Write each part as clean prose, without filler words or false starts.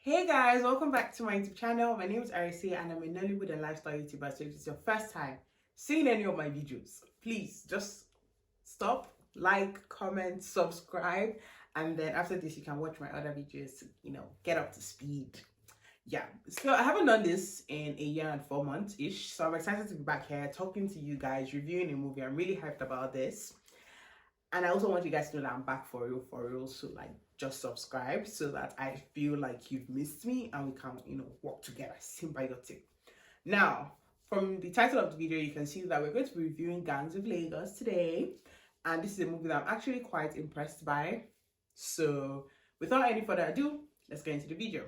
Hey guys, welcome back to my YouTube channel. My name is Arisi and I'm a Nollywood and lifestyle YouTuber. So if it's your first time seeing any of my videos, please just stop, like, comment, subscribe, and then after this you can watch my other videos to, get up to speed. Yeah, so I haven't done this in a year and 4 months ish, so I'm excited to be back here talking to you guys, reviewing a movie. I'm really hyped about this. And I also want you guys to know that I'm back for real. So like, just subscribe so that I feel like you've missed me and we can, work together, symbiotic. Now, from the title of the video, you can see that we're going to be reviewing Gangs of Lagos today. And this is a movie that I'm actually quite impressed by. So without any further ado, let's get into the video.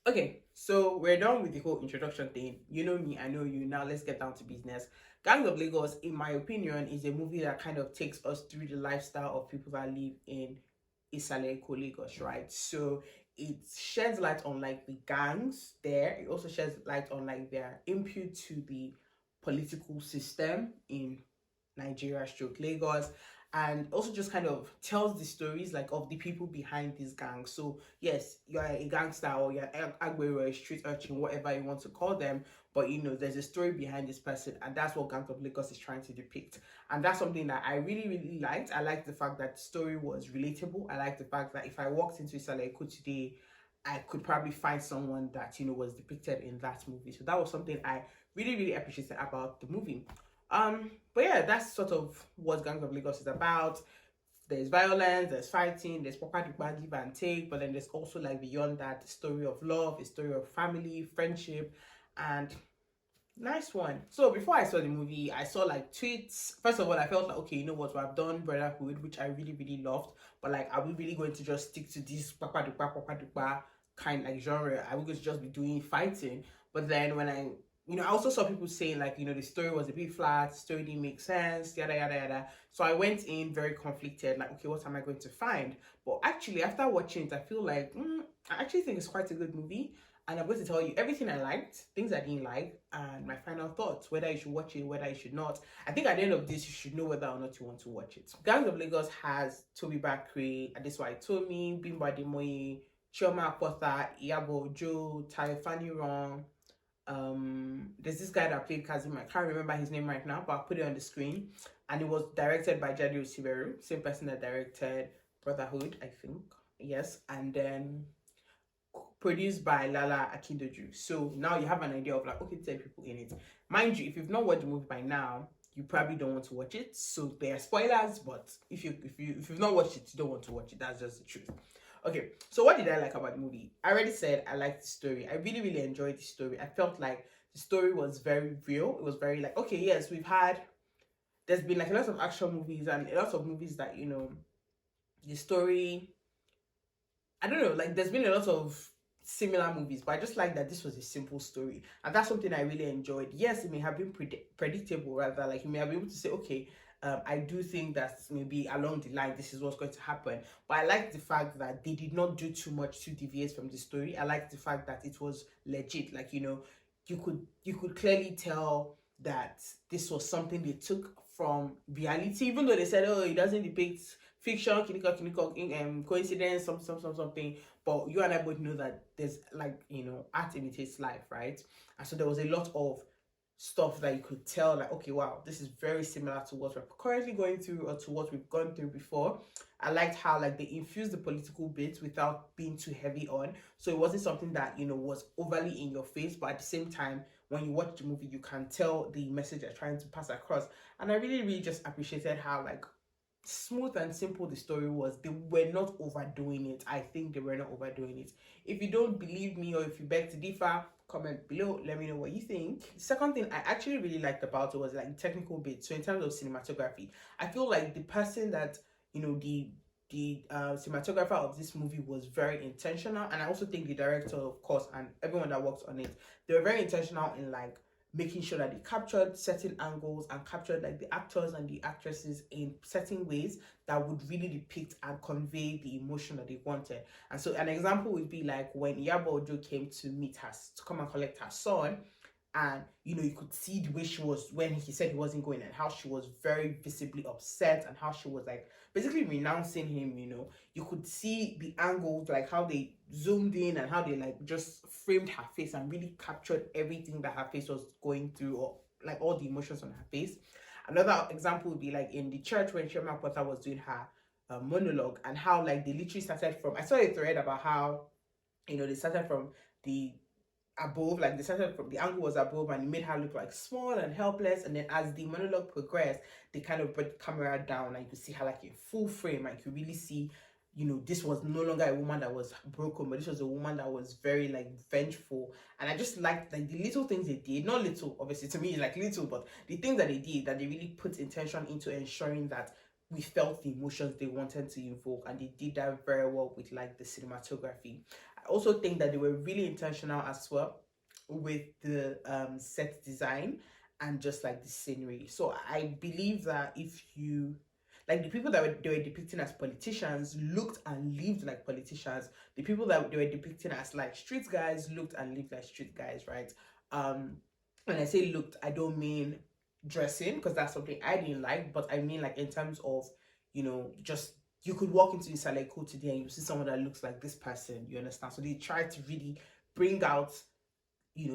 Okay, so we're done with the whole introduction thing. You know me, I know you. Now let's get down to business. Gangs of Lagos, in my opinion, is a movie that kind of takes us through the lifestyle of people that live in Isaleko, Lagos, right? So it sheds light on like the gangs there. It also sheds light on like their input to the political system in Nigeria stroke Lagos, and also just kind of tells the stories like of the people behind these gangs. So yes, you're a gangster or you're Agbero, a street urchin, whatever you want to call them, but there's a story behind this person, and that's what Gangs of Lagos is trying to depict. And that's something that I really liked. I liked the fact that the story was relatable. I liked the fact that if I walked into Isaleko today, I could probably find someone that was depicted in that movie. So that was something I really appreciated about the movie. But yeah, that's sort of what Gangs of Lagos is about. There's violence, there's fighting, there's proper give and take, but then there's also like beyond that, the story of love, a story of family, friendship, and nice one. So before I saw the movie, I saw like tweets. First of all, I felt like, okay, you know what, I've done Brotherhood, which I really loved, but like, are we really going to just stick to this papa dupa kind like genre? Are we going to just be doing fighting? But then when I also saw people saying like, the story was a bit flat, the story didn't make sense, yada. So I went in very conflicted, like, okay, what am I going to find? But actually, after watching it, I feel like, I actually think it's quite a good movie. And I'm going to tell you everything I liked, things I didn't like, and my final thoughts, whether you should watch it, whether you should not. I think at the end of this, you should know whether or not you want to watch it. Gangs of Lagos has Toby Bakri, Adeswai Tomi, Bimbo Ademoye, Chioma Akpotha, Iyabo Ojo, Tayo Faniran. There's this guy that played Kazim. I can't remember his name right now, but I'll put it on the screen. And it was directed by Jadi Osiberu, same person that directed Brotherhood, I think. Yes, and then produced by Lala Akindoju. So now you have an idea of like, okay, 10 people in it. Mind you, if you've not watched the movie by now, you probably don't want to watch it. So there are spoilers, but if you've not watched it, you don't want to watch it. That's just the truth. Okay, so what did I like about the movie? I already said I liked the story. I really enjoyed the story. I felt like the story was very real. It was very like, okay, yes, there's been like a lot of action movies and a lot of movies that, the story, I don't know, like there's been a lot of similar movies, but I just like that this was a simple story, and that's something I really enjoyed. Yes, it may have been predictable, rather, like you may have been able to say, okay, I do think that maybe along the line this is what's going to happen, but I like the fact that they did not do too much to deviate from the story. I like the fact that it was legit, like you could clearly tell that this was something they took from reality, even though they said, oh, it doesn't depict fiction, coincidence, something. But you and I both know that there's like, art imitates life, right? And so there was a lot of stuff that you could tell like, okay, wow, this is very similar to what we're currently going through or to what we've gone through before. I liked how like they infused the political bits without being too heavy on. So it wasn't something that, was overly in your face, but at the same time, when you watch the movie, you can tell the message they're trying to pass across. And I really just appreciated how like smooth and simple the story was. They were not overdoing it. I think they were not overdoing it. If you don't believe me or if you beg to differ, comment below, let me know what you think. The second thing I actually really liked about it was like the technical bit. So in terms of cinematography, I feel like the person that the cinematographer of this movie was very intentional, and I also think the director, of course, and everyone that worked on it, they were very intentional in like making sure that they captured certain angles and captured like the actors and the actresses in certain ways that would really depict and convey the emotion that they wanted. And so an example would be like when Iyabo Ojo came to meet her, to come and collect her son, And you could see the way she was when he said he wasn't going, and how she was very visibly upset, and how she was like basically renouncing him. You could see the angles, like how they zoomed in and how they like just framed her face and really captured everything that her face was going through, or like all the emotions on her face. Another example would be like in the church when Shema Potter was doing her monologue, and how like they literally started from, I saw a thread about how they started from the above, like they started from the angle was above, and it made her look like small and helpless. And then as the monologue progressed, they kind of brought the camera down, and you could see her like in full frame, and you could really see, this was no longer a woman that was broken, but this was a woman that was very like vengeful. And I just liked like the little things they did, not little, obviously to me like little, but the things that they did, that they really put intention into ensuring that we felt the emotions they wanted to invoke, and they did that very well with like the cinematography. I also think that they were really intentional as well with the set design and just like the scenery. So I believe that if you like the people that they were depicting as politicians looked and lived like politicians. The people that they were depicting as like street guys looked and lived like street guys, right? When I say looked, I don't mean dressing, because that's something I didn't like, but I mean like in terms of, just you could walk into Isaleko today and you see someone that looks like this person, you understand? So they try to really bring out,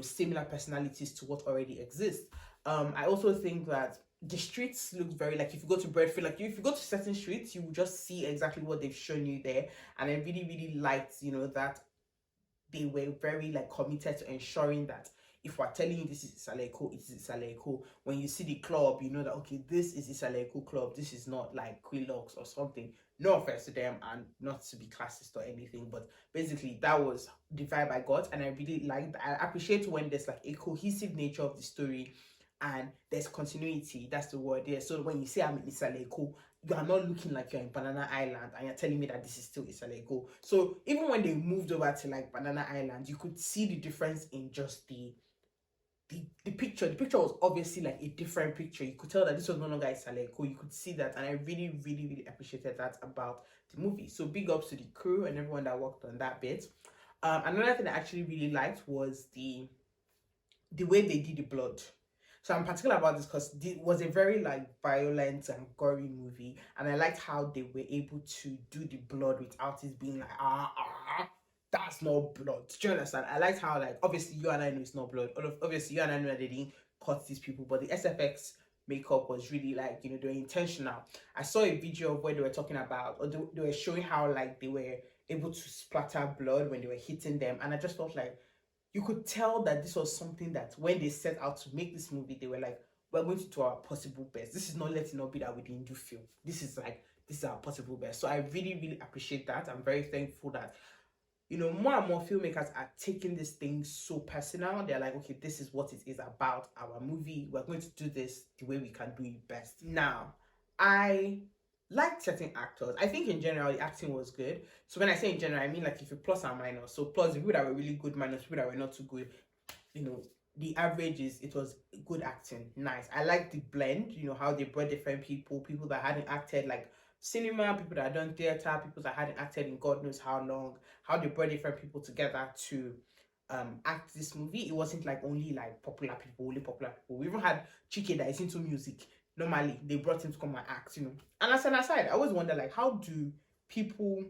similar personalities to what already exists. I also think that the streets look very, like, if you go to Bradford, like if you go to certain streets, you will just see exactly what they've shown you there. And I really, really liked, that they were very like committed to ensuring that if we're telling you this is Isaleko, it is Isaleko. When you see the club, you know that okay, this is Isaleko club. This is not like Quilox or something. No offense to them, and not to be classist or anything, but basically that was the vibe I got, and I really liked. I appreciate when there's like a cohesive nature of the story, and there's continuity. That's the word there. So when you say I'm in Isaleko, you are not looking like you're in Banana Island and you're telling me that this is still Isaleko. So even when they moved over to like Banana Island, you could see the difference in just the picture. The picture was obviously like a different picture. You could tell that this was no longer Isaleko. You could see that, and I really, really, really appreciated that about the movie. So big ups to the crew and everyone that worked on that bit. Another thing I actually really liked was the way they did the blood. So I'm particular about this because it was a very like violent and gory movie, and I liked how they were able to do the blood without it being like that's not blood. Do you understand? I liked how like obviously you and I know it's not blood. Obviously you and I know that they didn't cut these people, but the SFX makeup was really like they were intentional. I saw a video of where they were talking about, or they were showing how like they were able to splatter blood when they were hitting them, and I just felt like you could tell that this was something that when they set out to make this movie, they were like, we're going to do our possible best. This is not letting it be that we didn't do film. This is our possible best. So I really, really appreciate that. I'm very thankful that, more and more filmmakers are taking this thing so personal. They're like, okay, this is what it is about our movie. We're going to do this the way we can do it best. Now, I liked certain actors. I think in general the acting was good. So when I say in general, I mean like if you plus and minus. So plus the people that were really good, minus people that were not too good. The average is it was good acting. Nice. I like the blend. How they brought different people that hadn't acted like cinema, people that had done theater, people that hadn't acted in God knows how long. How they brought different people together to act this movie. It wasn't like only like popular people, only popular people. We even had Chike that is into music. Normally they brought him to come and act, And as an aside, I always wonder like how do people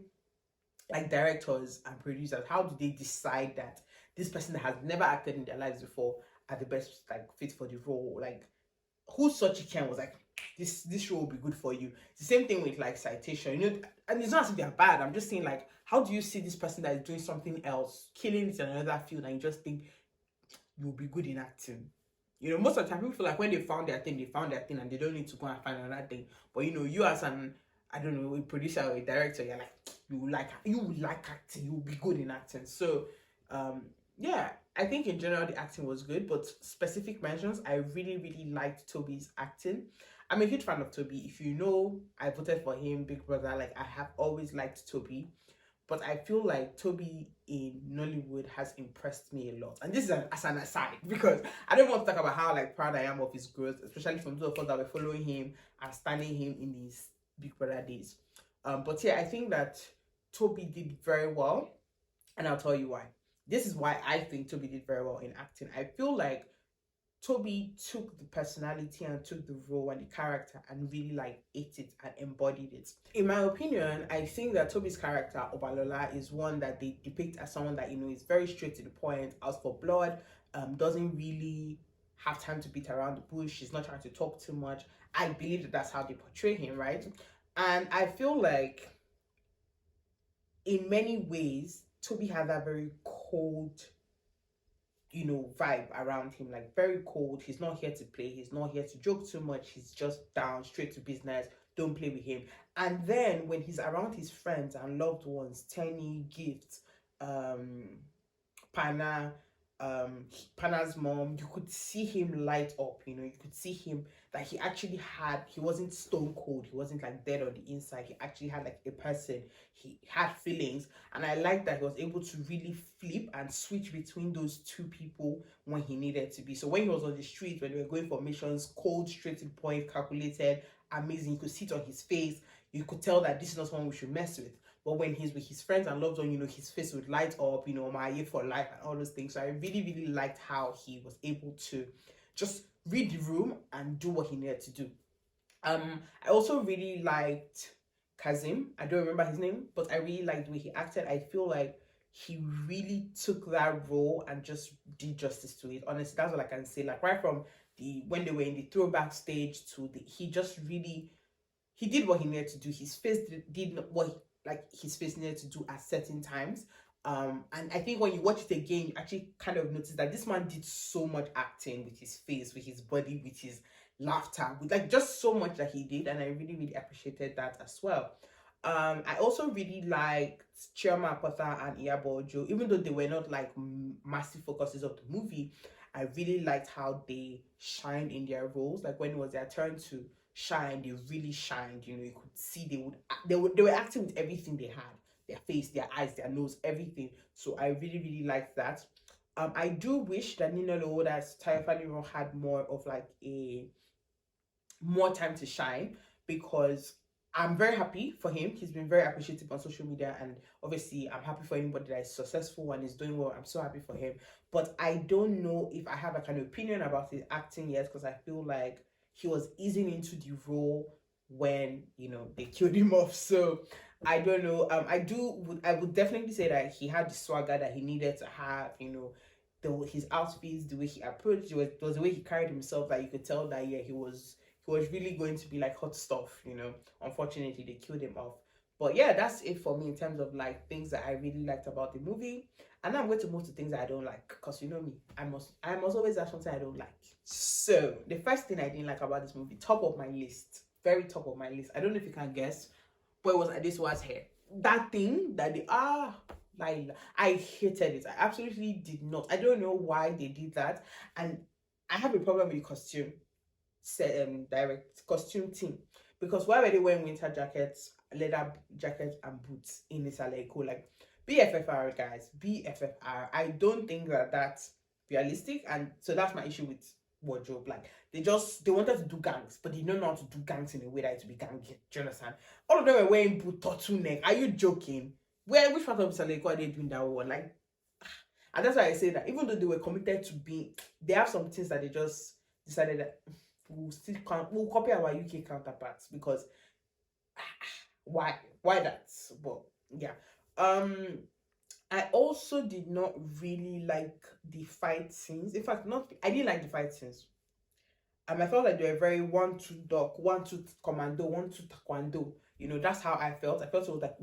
like directors and producers, how do they decide that this person that has never acted in their lives before are the best like fit for the role? Like who saw Chicken was like this role will be good for you. It's the same thing with like Citation, and it's not as if they're bad. I'm just saying like how do you see this person that is doing something else, killing it in another field, and you just think you'll be good in acting? Most of the time people feel like when they found their thing, and they don't need to go and find another thing. But you as an, I don't know, a producer or a director, you're like, you will like acting, you will be good in acting. So yeah, I think in general the acting was good, but specific mentions, I really, really liked Toby's acting. I'm a huge fan of Toby. If you know, I voted for him, Big Brother. Like I have always liked Toby. But I feel like Toby in Nollywood has impressed me a lot. And this is as an aside, because I don't want to talk about how like proud I am of his growth, especially from those of us that were following him and standing him in his Big Brother days. But yeah, I think that Toby did very well, and I'll tell you why. This is why I think Toby did very well in acting. I feel like Toby took the personality and took the role and the character and really like ate it and embodied it. In my opinion, I think that Toby's character Obalola is one that they depict as someone that is very straight to the point, out for blood, doesn't really have time to beat around the bush. She's not trying to talk too much. I believe that that's how they portray him, right? And I feel like in many ways Toby had that very cold vibe around him, like very cold. He's not here to play, he's not here to joke too much, he's just down straight to business. Don't play with him. And then when he's around his friends and loved ones, Tenny, Gift, Pana, Pana's mom, you could see him light up. You could see him that he wasn't stone cold, he wasn't like dead on the inside. He actually had like a person, he had feelings. And I like that he was able to really flip and switch between those two people when he needed to be. So when he was on the street, when they were going for missions, cold, straight to the point, calculated, amazing. You could see it on his face, you could tell that this is not someone we should mess with. But when he's with his friends and loved one, his face would light up, my year for life and all those things. So I really, really liked how he was able to just read the room and do what he needed to do. I also really liked Kazim. I don't remember his name, but I really liked the way he acted. I feel like he really took that role and just did justice to it. Honestly, that's what I can say. Like right from when they were in the throwback stage to he just really, he did what he needed to do. His face did what his face needed to do at certain times. And I think when you watch it again, you actually kind of notice that this man did so much acting with his face, with his body, with his laughter, with like just so much that he did, and I really, really appreciated that as well. I also really liked Chioma Apota and Iyabo Ojo, even though they were not like massive focuses of the movie. I really liked how they shined in their roles. Like when it was their turn to shine, they really shined. You could see they were acting with everything they had, their face, their eyes, their nose, everything. So I really, really liked that. I do wish that Nina Lowoda's Tayo had more of like a more time to shine, because I'm very happy for him. He's been very appreciative on social media, and obviously I'm happy for anybody that is successful and is doing well. I'm so happy for him. But I don't know if I have a kind of opinion about his acting yet, because I feel like he was easing into the role when they killed him off. So I don't know. I would definitely say that he had the swagger that he needed to have. His outfits, the way he approached, it was the way he carried himself, that you could tell that he was really going to be like hot stuff. Unfortunately they killed him off. But yeah, that's it for me in terms of like things that I really liked about the movie. And now I'm going to move to things that I don't like, because you know me, I must always have something I don't like. So the first thing I didn't like about this movie, top of my list, very top of my list, I don't know if you can guess, but it was Adesuwa's hair. That thing that like, I hated it. I absolutely did not. I don't know why they did that. And I have a problem with costume direct costume team, because why were they wearing winter jackets, leather jackets and boots in Isaleko? Like, BFFR, guys, BFFR. I don't think that that's realistic, and so that's my issue with wardrobe. Like, they wanted to do gangs, but they don't know how to do gangs in a way that it to be gangy. Do you understand? All of them were wearing boot, turtleneck. Are you joking? Which part of Isaleko are they doing that one? Like, and that's why I say that even though they were committed to they have some things that they just decided that we'll copy our UK counterparts, because why that? But yeah, I also did not really like the fight scenes. In fact, I didn't like the fight scenes. I felt like they were very 1-2 duck, 1-2 commando, 1-2 taekwondo. That's how I felt. I felt it was like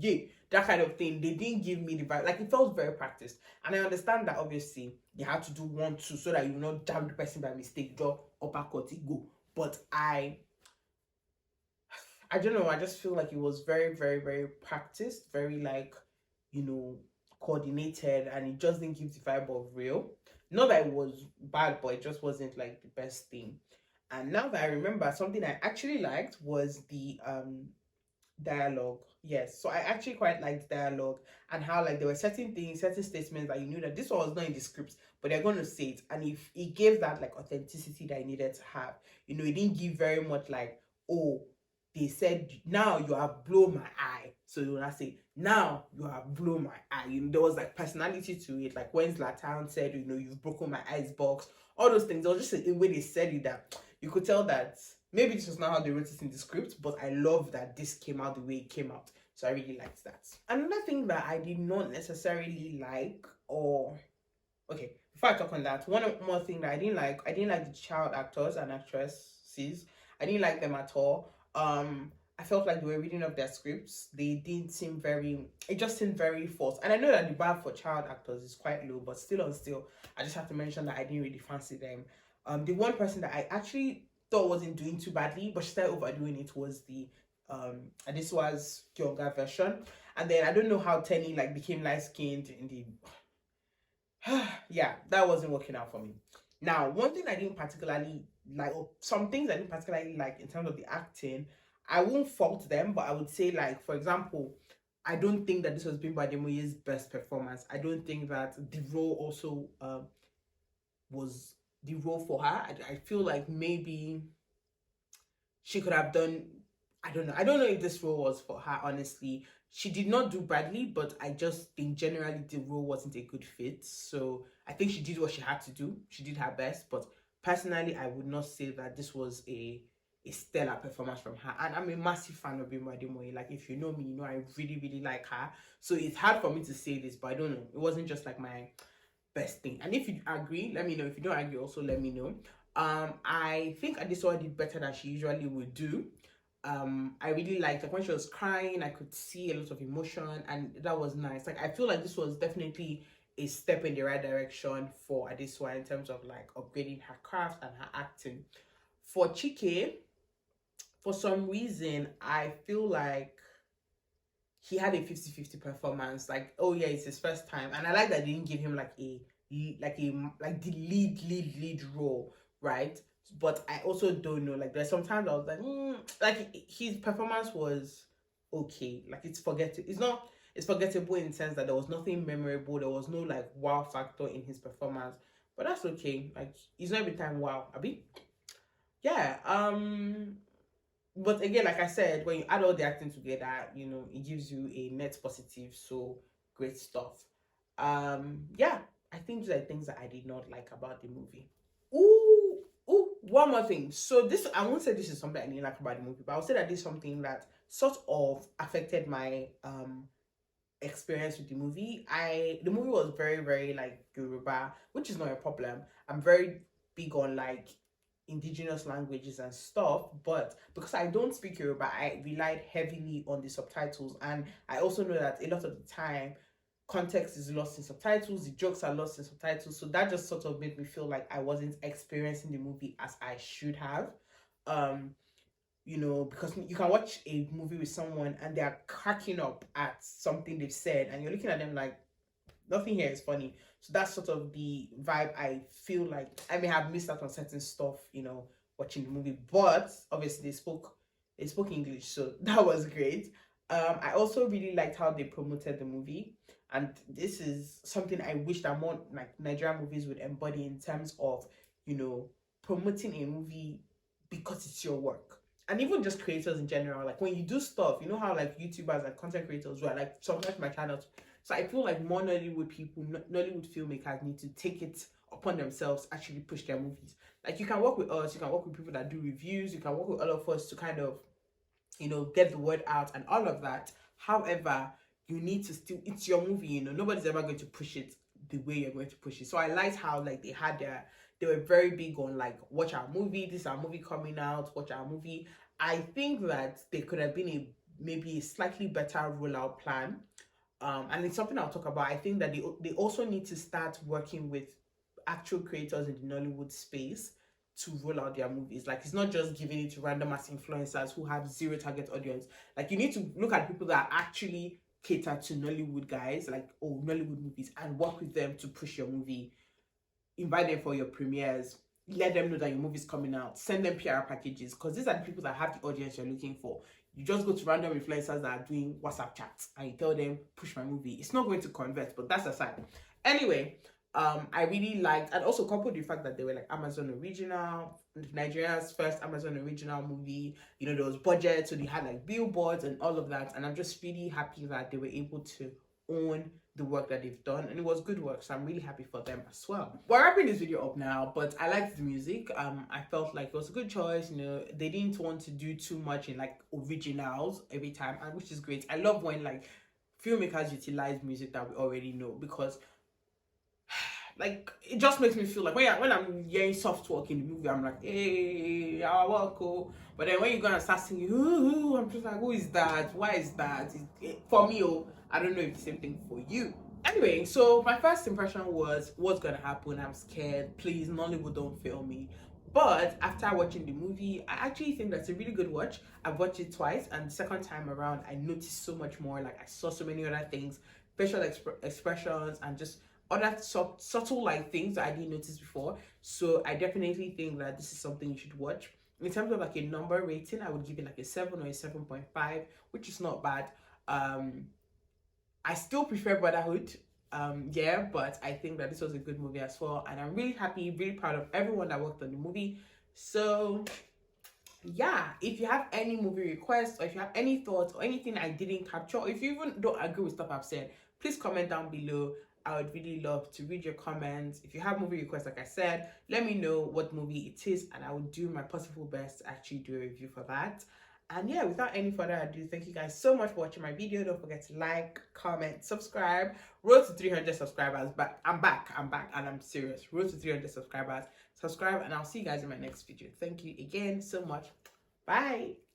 yeah, that kind of thing. They didn't give me the vibe. Like, it felt very practiced. And I understand that obviously they had to do 1-2 so that you will not jam the person by mistake, draw uppercut, go. But I don't know, I just feel like it was very, very, very practiced, very like, coordinated, and it just didn't give the vibe of real. Not that it was bad, but it just wasn't like the best thing. And now that I remember, something I actually liked was the dialogue. Yes, so I actually quite liked dialogue, and how like there were certain things, certain statements that you knew that this one was not in the script, but they're going to say it, and if it gave that like authenticity that I needed to have. It didn't give very much like, oh, they said, now you have blown my eye. So when I say, now you have blown my eye, there was like personality to it. Like when Zlatan said, you've broken my ice box, all those things. It was just a way they said it that you could tell that maybe this was not how they wrote it in the script, but I love that this came out the way it came out. So I really liked that. Another thing that I did not necessarily like, or okay, before I talk on that, one more thing that I didn't like the child actors and actresses. I didn't like them at all. I felt like they were reading up their scripts. They didn't seem it just seemed very forced. And I know that the bar for child actors is quite low, but still, I just have to mention that I didn't really fancy them. The one person that I actually thought wasn't doing too badly, but she started overdoing it, was the and this was younger version. And then I don't know how Tenny like became light skinned in the yeah, that wasn't working out for me. Now, one thing I didn't particularly like, or some things I didn't particularly like in terms of the acting, I won't fault them, but I would say, like, for example, I don't think that this was Bimbo Ademoye's best performance. I don't think that the role also was the role for her. I feel like maybe she could have done, I don't know. I don't know if this role was for her, honestly. She did not do badly, but I just think generally the role wasn't a good fit. So I think she did what she had to do. She did her best, but personally, I would not say that this was a stellar performance from her. And I'm a massive fan of Bimbo Ademoye. Like, if you know me, you know I really, really like her. So it's hard for me to say this, but I don't know. It wasn't just like my best thing. And if you agree, let me know. If you don't agree, also let me know. I think Adesola did better than she usually would do. I really liked, like, when she was crying, I could see a lot of emotion, and that was nice. Like, I feel like this was definitely a step in the right direction for Adesola in terms of like upgrading her craft and her acting. For Chike, for some reason, I feel like he had a 50-50 performance. Like, oh yeah, it's his first time, and I like that they didn't give him like the lead role, right? But I also don't know. Like, there's sometimes I was like, like, his performance was okay. Like, it's forgettable. It's forgettable in the sense that there was nothing memorable. There was no like wow factor in his performance. But that's okay. Like, it's not every time wow, Abi. Yeah. But again, like I said, when you add all the acting together, it gives you a net positive. So great stuff. Yeah, I think these are things that I did not like about the movie. One more thing. So this, I won't say this is something I didn't like about the movie, but I'll say that this is something that sort of affected my experience with the movie. The movie was very, very like Yoruba, which is not a problem. I'm very big on like indigenous languages and stuff, but because I don't speak Yoruba, I relied heavily on the subtitles, and I also know that a lot of the time context is lost in subtitles, the jokes are lost in subtitles, so that just sort of made me feel like I wasn't experiencing the movie as I should have. Because you can watch a movie with someone and they're cracking up at something they've said, and you're looking at them like nothing here is funny. So that's sort of the vibe I feel like I may have missed out on certain stuff, watching the movie. But obviously they spoke English, so that was great. I also really liked how they promoted the movie, and this is something I wish that more like Nigerian movies would embody in terms of, promoting a movie because it's your work. And even just creators in general, like when you do stuff, you know how like YouTubers and content creators were like sometimes my channel. So I feel like more Nollywood people, Nollywood filmmakers need to take it upon themselves to actually push their movies. Like, you can work with us, you can work with people that do reviews, you can work with all of us to kind of, get the word out and all of that. However, you need to still, it's your movie, nobody's ever going to push it the way you're going to push it. So I liked how like they were very big on like, watch our movie, this is our movie coming out, watch our movie. I think that there could have been maybe a slightly better rollout plan. And it's something I'll talk about. I think that they also need to start working with actual creators in the Nollywood space to roll out their movies. Like, it's not just giving it to random ass influencers who have zero target audience. Like, you need to look at people that actually cater to Nollywood guys, like, Nollywood movies, and work with them to push your movie. Invite them for your premieres. Let them know that your movie's coming out. Send them PR packages, because these are the people that have the audience you're looking for. You just go to random influencers that are doing WhatsApp chats and you tell them, push my movie. It's not going to convert, but that's aside. Anyway, I really liked, and also coupled with the fact that they were like Amazon original, Nigeria's first Amazon original movie. You know, there was budget, so they had like billboards and all of that. And I'm just really happy that they were able to own the work that they've done, and it was good work. So I'm really happy for them as well. We're wrapping this video up now, but I liked the music. I felt like it was a good choice. You know, they didn't want to do too much in like originals every time, and which is great. I love when like filmmakers utilize music that we already know, because like it just makes me feel like when I'm hearing soft talk in the movie, I'm like, hey, our work, oh. But then when you're gonna start singing, ooh, I'm just like, who is that? Why is that? For me, oh, I don't know if the same thing for you. Anyway, so my first impression was, what's gonna happen? I'm scared. Please, Nollywood, don't fail me. But after watching the movie, I actually think that's a really good watch. I've watched it twice, and the second time around, I noticed so much more. Like I saw so many other things, facial expressions, and just other subtle like things that I didn't notice before. So I definitely think that this is something you should watch. In terms of like a number rating, I would give it like a 7 or a 7.5, which is not bad. I still prefer Brotherhood. Yeah, but I think that this was a good movie as well, and I'm really happy, really proud of everyone that worked on the movie. So yeah, if you have any movie requests, or if you have any thoughts or anything I didn't capture, or if you even don't agree with stuff I've said, please comment down below. I would really love to read your comments. If you have movie requests, like I said, let me know what movie it is, and I will do my possible best to actually do a review for that. And yeah, without any further ado, thank you guys so much for watching my video. Don't forget to like, comment, subscribe. Road to 300 subscribers, but I'm back, and I'm serious. Road to 300 subscribers. Subscribe, and I'll see you guys in my next video. Thank you again so much. Bye.